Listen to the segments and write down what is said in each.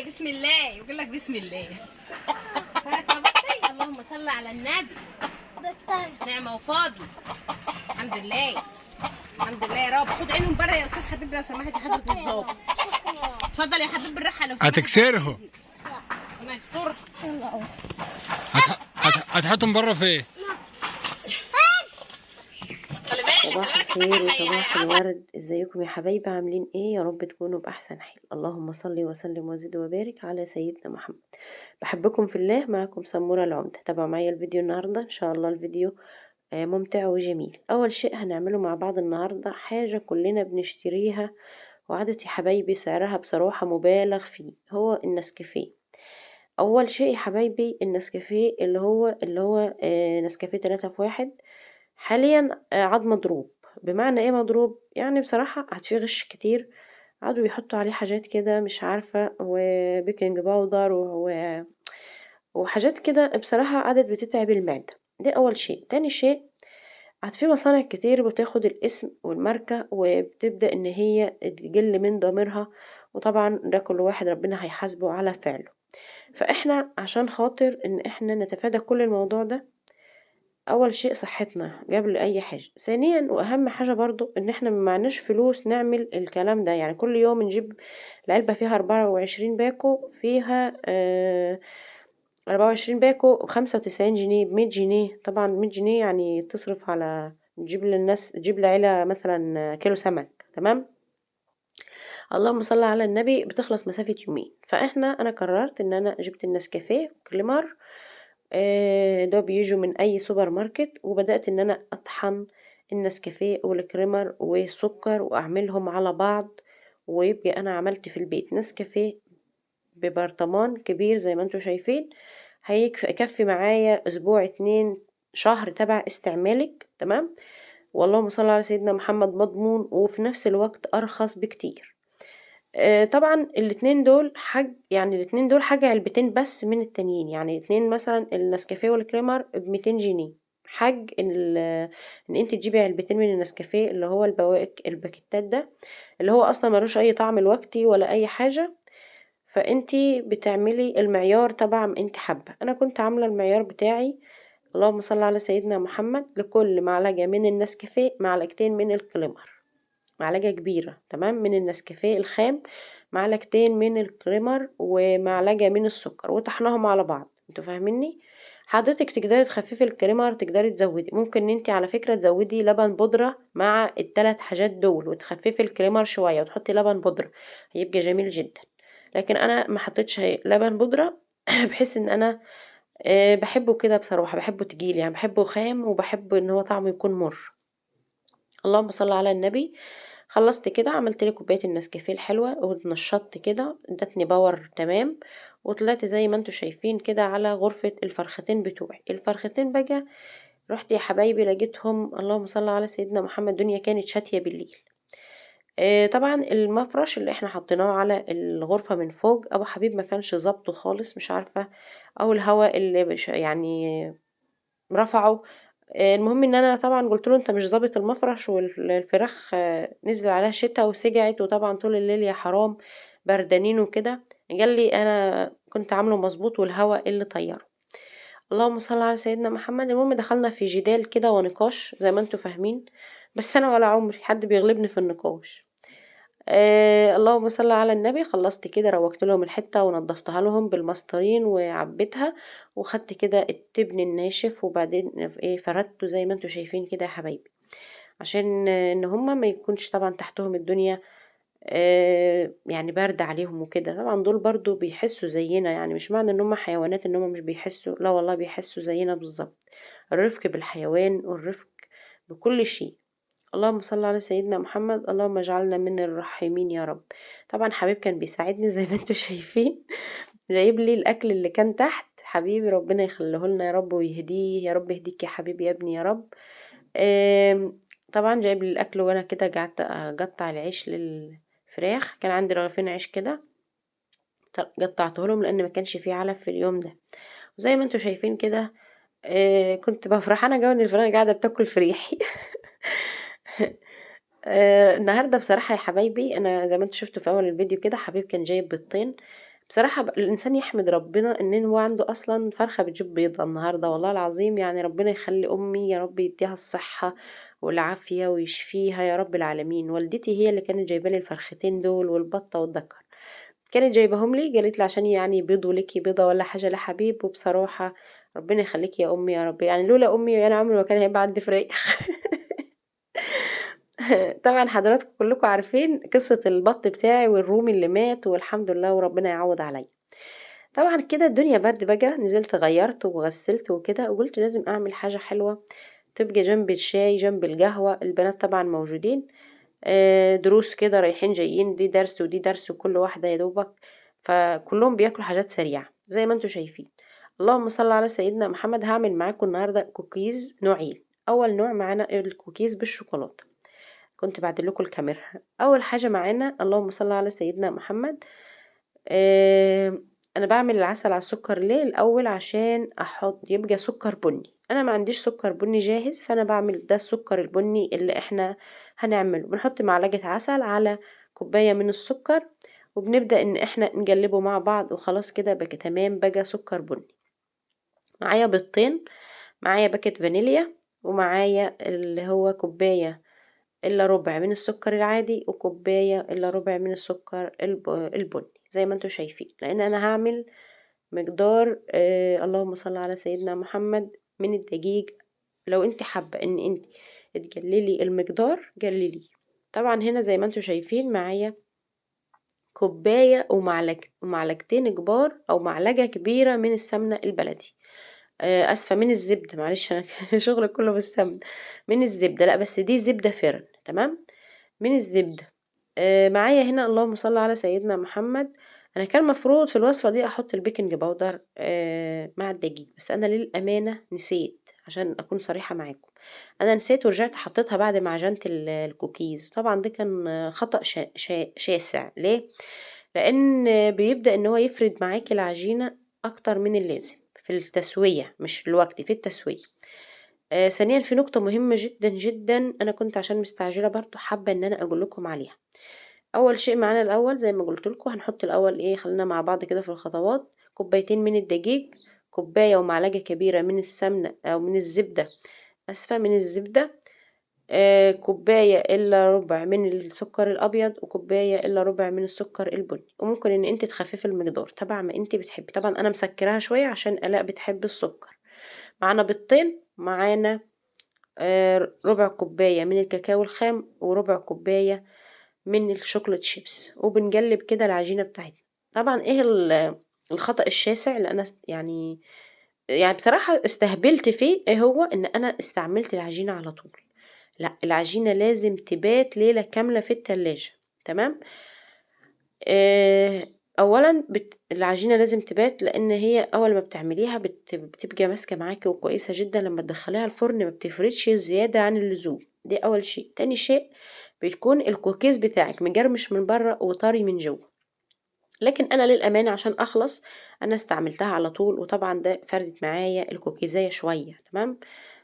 بسم الله يقول لك بسم الله. اللهم صل على النبي. نعمه وفاضي. الحمد لله الحمد لله يا رب. خد عينهم بره يا استاذ حبيبي لو سمحت يا حضره الظابط. اتفضل يا حبيبي بالراحه لو سمحت. هتكسره. ما يسترها. هتحطهم بره فين؟ صباح الخير وصباح الورد. ازيكم يا حبايبي؟ عاملين ايه؟ يا رب تكونوا باحسن حال. اللهم صل وسلم وزد وبارك على سيدنا محمد. بحبكم في الله. معكم سمورة العمدة. تابعوا معايا الفيديو النهارده ان شاء الله. الفيديو ممتع وجميل. اول شيء هنعمله مع بعض النهارده حاجه كلنا بنشتريها وعادة يا حبايبي سعرها بصراحه مبالغ فيه، هو النسكافيه. اول شيء يا حبايبي النسكافيه اللي هو نسكافيه 3 في 1 حاليا عاد مضروب. بمعنى ايه مضروب؟ يعني بصراحة هتفيه غش كتير، قعدوا بيحطوا عليه حاجات كده مش عارفة، وبيكنج باودر وحاجات كده بصراحة قعدت بتتعب المعدة. دي اول شيء. تاني شيء عاد في مصانع كتير بتاخد الاسم والماركة وبتبدأ ان هي تقل من ضميرها، وطبعا ده كل واحد ربنا هيحاسبه على فعله. فاحنا عشان خاطر ان احنا نتفادى كل الموضوع ده، اول شيء صحتنا قبل اي حاجة. ثانيا واهم حاجة برضو ان احنا معناش فلوس نعمل الكلام ده، يعني كل يوم نجيب العلبة فيها 24 باكو، فيها 24 باكو ب95 جنيه، ب100 جنيه. طبعا 100 جنيه يعني تصرف على تجيب للناس، تجيب لعيلة مثلا كيلو سمك. تمام. اللهم صل على النبي. بتخلص مسافة يومين. انا قررت ان انا جبت النسكافيه كليمر، ده بيجوا من اي سوبر ماركت، وبدأت ان انا اطحن النسكافيه والكريمر والسكر واعملهم على بعض، ويبقى انا عملت في البيت نسكافيه ببرطمان كبير زي ما انتوا شايفين، هيكفي معايا اسبوع 2 شهر تبع استعمالك. تمام. واللهم صل على سيدنا محمد. مضمون وفي نفس الوقت ارخص بكتير. طبعا الاتنين دول حاجة علبتين بس من التانيين، يعني اتنين مثلا النسكافيه والكريمر ب200 جنيه. ان انت تجيبي علبتين من النسكافيه اللي هو الباكيتات ده، اللي هو اصلا ملوش اي طعم الوقتي ولا اي حاجة. فانتي بتعملي المعيار طبعا انت حابة. انا كنت عاملة المعيار بتاعي اللهم صل على سيدنا محمد، لكل معلقة من النسكافيه معلقتين من الكريمر، معلقة كبيرة تمام من النسكافيه الخام، معلقتين من الكريمر، ومعلقة من السكر، وطحناهم على بعض. انتوا فاهميني؟ حضرتك تقدري تخففي الكريمر، تقدري تزودي، ممكن ان انت على فكرة تزودي لبن بودرة مع ال3 حاجات دول، وتخففي الكريمر شوية وتحطي لبن بودرة، هيبقى جميل جدا. لكن انا ما حطيتش لبن بودرة بحيث ان انا بحبه كده بصراحة، بحبه تقيل، يعني بحبه خام وبحبه ان هو طعمه يكون مر. اللهم صل على النبي. خلصت كده، عملت لي كوبايه النسكافيه الحلوه واتنشطت كده، ادتني باور تمام، وطلعت زي ما انتوا شايفين كده على غرفه الفرختين بتوعي. الفرختين بقى رحت يا حبايبي لقيتهم اللهم صل على سيدنا محمد الدنيا كانت شاتيه بالليل. طبعا المفرش اللي احنا حطيناه على الغرفه من فوق ابو حبيب ما كانش ظابطه خالص، مش عارفه، او الهواء اللي يعني رفعه. المهم ان انا طبعا قلت له انت مش ظابط المفرش، والفراخ نزل عليها شتا وسجعت، وطبعا طول الليل يا حرام بردانين وكده. قال لي انا كنت عامله مظبوط والهواء اللي طيره. اللهم صل على سيدنا محمد. المهم دخلنا في جدال كده ونقاش زي ما انتوا فاهمين، بس انا ولا عمري حد بيغلبني في النقاش. اللهم صل على النبي. خلصت كده، روقت لهم الحته ونضفتها لهم بالمسطرين وعبيتها، وخدت كده التبن الناشف، وبعدين فردته زي ما انتوا شايفين كده يا حبايبي، عشان ان هما ما يكونش طبعا تحتهم الدنيا يعني برد عليهم وكده. طبعا دول برضو بيحسوا زينا، يعني مش معنى ان هما حيوانات ان هما مش بيحسوا، لا والله بيحسوا زينا بالظبط. الرفق بالحيوان والرفق بكل شيء. اللهم صل على سيدنا محمد. اللهم اجعلنا من الراحمين يا رب. طبعا حبيب كان بيساعدني زي ما انتوا شايفين، جايب لي الاكل اللي كان تحت. حبيبي ربنا يخليه لنا يا رب ويهديه يا رب. يهديك يا حبيبي يا ابني يا رب. طبعا جايب لي الاكل، وانا كده قعدت اقطع العيش للفراخ. كان عندي رغيفين عيش كده قطعته لهم لان ما كانش فيه علف في اليوم ده. وزي ما انتوا شايفين كده كنت بفرحانه جو ان الفراخ قاعده بتاكل فريحي. النهارده بصراحة يا حبايبي، أنا زي ما انتوا شفتوا في أول الفيديو كده، حبيب كان جايب بيضتين بصراحة الإنسان يحمد ربنا إن هو عنده أصلا فرخة بتجيب بيضة النهاردة، والله العظيم يعني ربنا يخلي أمي، يا رب يديها الصحة والعافية ويشفيها يا رب العالمين. والدتي هي اللي كانت جايبالي الفرختين دول والبطة والدكر، كانت جايباهم لي، قالت لي عشان يعني بيض وليكي بيضة ولا حاجة لحبيب. وبصراحة ربنا يخليكي يا أمي يا رب، يعني لولا أمي أنا عمري ما كان هيبقى عندي فراخ. طبعا حضراتكم كلكم عارفين قصة البط بتاعي والرومي اللي مات، والحمد لله وربنا يعوض عليا. طبعا كده الدنيا برد بقى، نزلت غيرت وغسلت وكده، وقلت لازم اعمل حاجة حلوة تبقى جنب الشاي جنب القهوة. البنات طبعا موجودين، دروس كده رايحين جايين، دي درس ودي درس وكل واحدة يا دوبك، فكلهم بياكلوا حاجات سريعة زي ما انتوا شايفين. اللهم صل على سيدنا محمد. هعمل معاكم النهاردة كوكيز نوعين. اول نوع معانا الكوكيز بالشوكولاتة، كنت بعدل لكم الكاميرا. اول حاجة معانا اللهم صل على سيدنا محمد، آه انا بعمل العسل على السكر ليه الاول؟ عشان احط يبقى سكر بني، انا ما عنديش سكر بني جاهز، فانا بعمل ده السكر البني اللي احنا هنعمله. بنحط معلقة عسل على كوباية من السكر، وبنبدأ ان احنا نقلبه مع بعض، وخلاص كده بقى تمام، بقى سكر بني. معايا بيضتين، معايا باكيت فانيليا، ومعايا اللي هو كوباية الا ربع من السكر العادي، وكوباية الا ربع من السكر البني زي ما انتوا شايفين، لان انا هعمل مقدار اللهم صل على سيدنا محمد من الدقيق. لو انت حابة ان انت تقللي المقدار قللي. طبعا هنا زي ما انتوا شايفين معايا كوباية ومعلقتين كبار او معلقة كبيرة من السمنة البلدي، اسفة من الزبدة، معلش انا شغل كله بالسمنة. من الزبدة، لا بس دي زبدة فرن، تمام، من الزبدة. معايا هنا اللهم صل على سيدنا محمد. انا كان مفروض في الوصفة دي احط البيكنج باودر مع الدقيق، بس انا للأمانة نسيت، عشان اكون صريحة معاكم انا نسيت ورجعت حطيتها بعد ما عجنت الكوكيز. طبعا ده كان خطأ شاسع. ليه؟ لان بيبدأ ان هو يفرد معاكي العجينة اكتر من اللازم في التسوية، مش في الوقت، في التسوية. ثانيا في نقطة مهمة جدا جدا، انا كنت عشان مستعجلة برضو حابة ان انا اقول لكم عليها. اول شيء معانا الاول زي ما قلت لكم هنحط الاول ايه، خلينا مع بعض كده في الخطوات. كوبايتين من الدقيق، كوباية ومعلقة كبيرة من السمنة او من الزبدة، اسفة من الزبدة، كوباية الا ربع من السكر الابيض، وكوباية الا ربع من السكر البني. وممكن ان انت تخففي المقدار تبع ما انت بتحبي، طبعا انا مسكراها شوية عشان الاء بتحب السكر. معانا بيضتين، معانا ربع كوباية من الكاكاو الخام، وربع كوباية من الشوكولات شيبس، وبنقلب كده العجينة بتاعتنا. طبعا ايه الخطأ الشاسع اللي انا يعني بصراحة استهبلت فيه، ايه هو؟ ان انا استعملت العجينة على طول. لا، العجينة لازم تبات ليلة كاملة في التلاجة، تمام. اولا العجينة لازم تبات، لان هي اول ما بتعمليها بتبقى ماسكة معاكي وكويسة جدا، لما تدخليها الفرن ما بتفردش زيادة عن اللزوم. دي اول شيء. تاني شيء بيكون الكوكيز بتاعك مجرمش من بره وطري من جوه. لكن انا للامانه عشان اخلص انا استعملتها على طول، وطبعا ده فردت معايا الكوكيزايه شويه، تمام.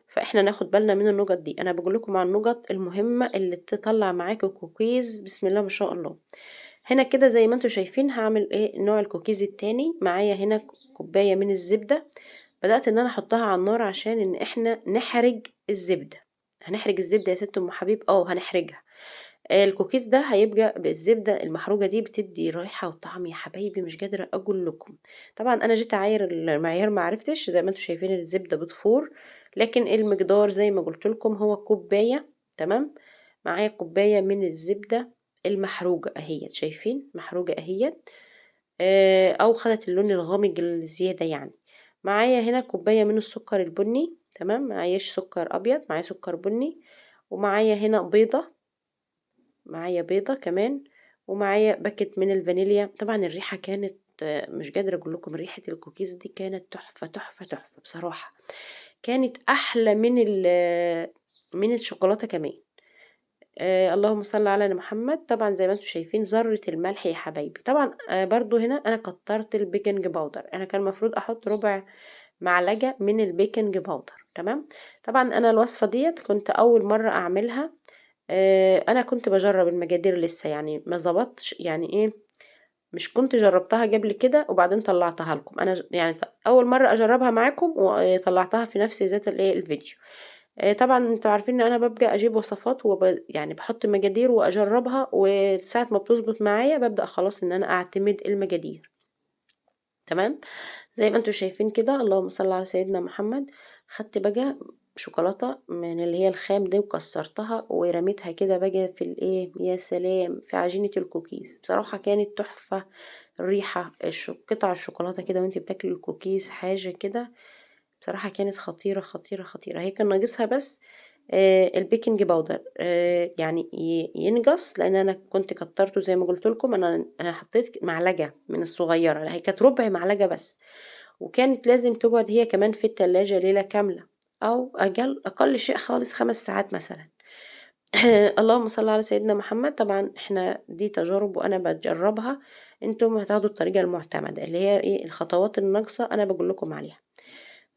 فاحنا ناخد بالنا من النقط دي، انا بقول لكم عن النقط المهمه اللي تطلع معاكي كوكيز بسم الله ما شاء الله. هنا كده زي ما انتم شايفين هعمل ايه نوع الكوكيز التاني. معايا هنا كوبايه من الزبده، بدات ان انا احطها على النار عشان ان احنا نحرج الزبده. هنحرج الزبده يا ست ام حبيب، هنحرجها. الكوكيز ده هيبقى بالزبدة المحروقة دي، بتدي ريحة وطعم يا حبايبي مش قادرة اقول لكم. طبعا انا جيت اعاير المعيار ما عرفتش، زي ما انتم شايفين الزبدة بتفور، لكن المقدار زي ما قلت لكم هو كوباية، تمام. معايا كوباية من الزبدة المحروقة اهيت، شايفين محروقة اهيت، او خدت اللون الغامق الزيادة يعني. معايا هنا كوباية من السكر البني، تمام، معايش سكر ابيض، معايا سكر بني. ومعايا هنا بيضة، معايا بيضة كمان. ومعايا باكت من الفانيليا. طبعا الريحة كانت مش قادرة اقول لكم، ريحة الكوكيز دي كانت تحفة تحفة تحفة بصراحة، كانت احلى من الشوكولاتة كمان. اللهم صل على محمد. طبعا زي ما انتم شايفين ذرة الملح يا حبايبي. طبعا برضو هنا انا كترت البيكنج باودر، انا كان المفروض احط ربع معلقة من البيكنج باودر، تمام. طبعا انا الوصفة ديت كنت اول مرة اعملها، انا كنت بجرب المقادير لسه، يعني ما ظبطش يعني ايه، مش كنت جربتها قبل كده وبعدين طلعتها لكم. انا يعني اول مره اجربها معاكم وطلعتها في نفس ذات الفيديو. طبعا انتوا عارفين ان انا ببقى اجيب وصفات يعني بحط مقادير واجربها، وساعه ما بتظبط معايا ببدا خلاص ان انا اعتمد المقادير. تمام. زي ما انتوا شايفين كده، اللهم صل على سيدنا محمد. خدت بقى شوكولاته من اللي هي الخام دي وكسرتها ورميتها كده بقى في يا سلام، في عجينه الكوكيز. بصراحه كانت تحفه. الريحه قطع الشوكولاته كده وانت بتاكلي الكوكيز حاجه كده، بصراحه كانت خطيره خطيره خطيره. هي كان ناقصها بس البيكنج باودر يعني ينقص، لان انا كنت كترته زي ما قلت لكم. انا حطيت معلقه من الصغيره، هي كانت ربع معلقه بس، وكانت لازم تقعد هي كمان في التلاجة ليله كامله، او اقل شيء خالص 5 ساعات مثلا. اللهم صل على سيدنا محمد. طبعا احنا دي تجارب وانا بجربها، انتم هتاخدوا الطريقه المعتمده اللي هي الخطوات الناقصه انا بقول لكم عليها.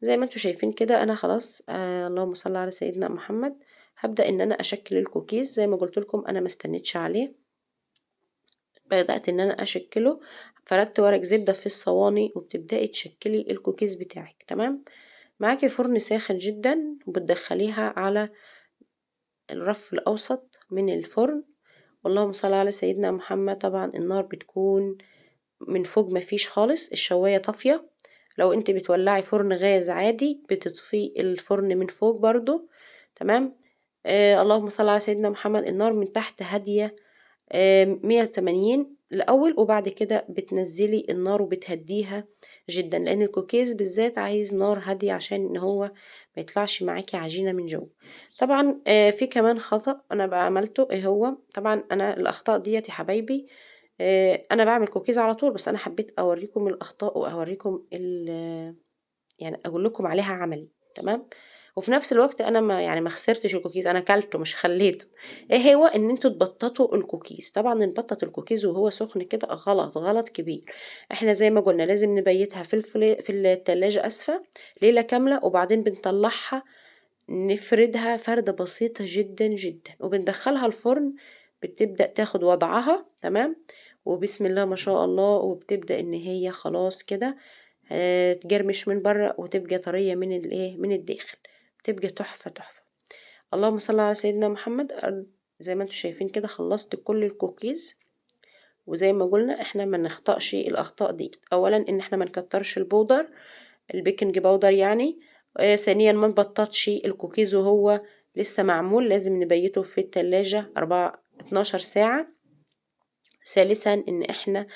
زي ما انتوا شايفين كده انا خلاص اللهم صل على سيدنا محمد. هبدأ ان انا اشكل الكوكيز زي ما قلت لكم، انا ما استنيتش عليه، بدأت ان انا اشكله. فردت ورق زبدة في الصواني وبتبدأي تشكلي الكوكيز بتاعك. تمام. معاكي فرن ساخن جدا وبتدخليها على الرف الاوسط من الفرن. اللهم صل على سيدنا محمد. طبعا النار بتكون من فوق مفيش خالص، الشواية طافية. لو انت بتولعي فرن غاز عادي بتطفي الفرن من فوق برضو. تمام. اللهم صل على سيدنا محمد. النار من تحت هادية 180 الاول، وبعد كده بتنزلي النار وبتهديها جدا، لان الكوكيز بالذات عايز نار هادية عشان ان هو ما يطلعش معاكي عجينة من جوه. طبعا في كمان خطأ انا بقى عملته، ايه هو؟ طبعا انا الاخطاء ديت يا حبايبي انا بعمل كوكيز على طول، بس انا حبيت اوريكم الاخطاء واوريكم يعني اقول لكم عليها عملي. تمام. وفي نفس الوقت انا ما خسرتش الكوكيز، انا كلته مش خليته. ايه هو؟ ان انتوا تبططوا الكوكيز. طبعا نبطط الكوكيز وهو سخن كده غلط، غلط كبير. احنا زي ما قلنا لازم نبيتها في التلاجة اسفة ليلة كاملة، وبعدين بنطلعها نفردها فردة بسيطة جدا جدا وبندخلها الفرن. بتبدأ تاخد وضعها. تمام. وبسم الله ما شاء الله، وبتبدأ ان هي خلاص كده تجرمش من بره وتبقى طرية من الداخل. بتبقى تحفة تحفة. اللهم صل على سيدنا محمد. زي ما انتم شايفين كده خلصت كل الكوكيز. وزي ما قلنا احنا ما نخطأش الاخطاء دي. اولا ان احنا ما نكترش البودر، البيكنج باودر يعني. ثانيا ما نبططش الكوكيز وهو لسه معمول، لازم نبيته في التلاجة 12 ساعة. ثالثا ان احنا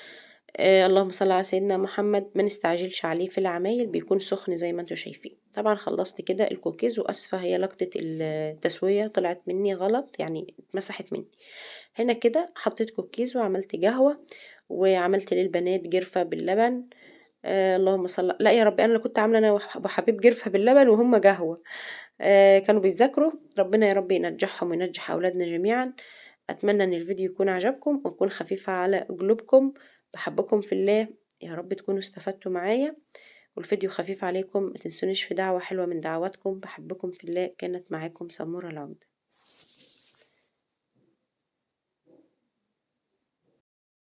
اللهم صل على سيدنا محمد ما نستعجلش عليه في العمايل، بيكون سخن زي ما انتم شايفين. طبعا خلصت كده الكوكيز، واسفة هي لقطة التسوية طلعت مني غلط، يعني اتمسحت مني. هنا كده حطيت كوكيز وعملت قهوة، وعملت للبنات جرفة باللبن. اللهم صل، لا يا ربي، انا اللي كنت عامله انا وحبيب جرفة باللبن وهم قهوة. كانوا بيذاكروا. ربنا يا رب ينجحهم وينجح اولادنا جميعا. اتمنى ان الفيديو يكون عجبكم ويكون خفيف على قلوبكم. بحبكم في الله، يا رب تكونوا استفدتوا معايا والفيديو خفيف عليكم. ما تنسونيش في دعوة حلوة من دعواتكم. بحبكم في الله. كانت معاكم سمورة العمدة.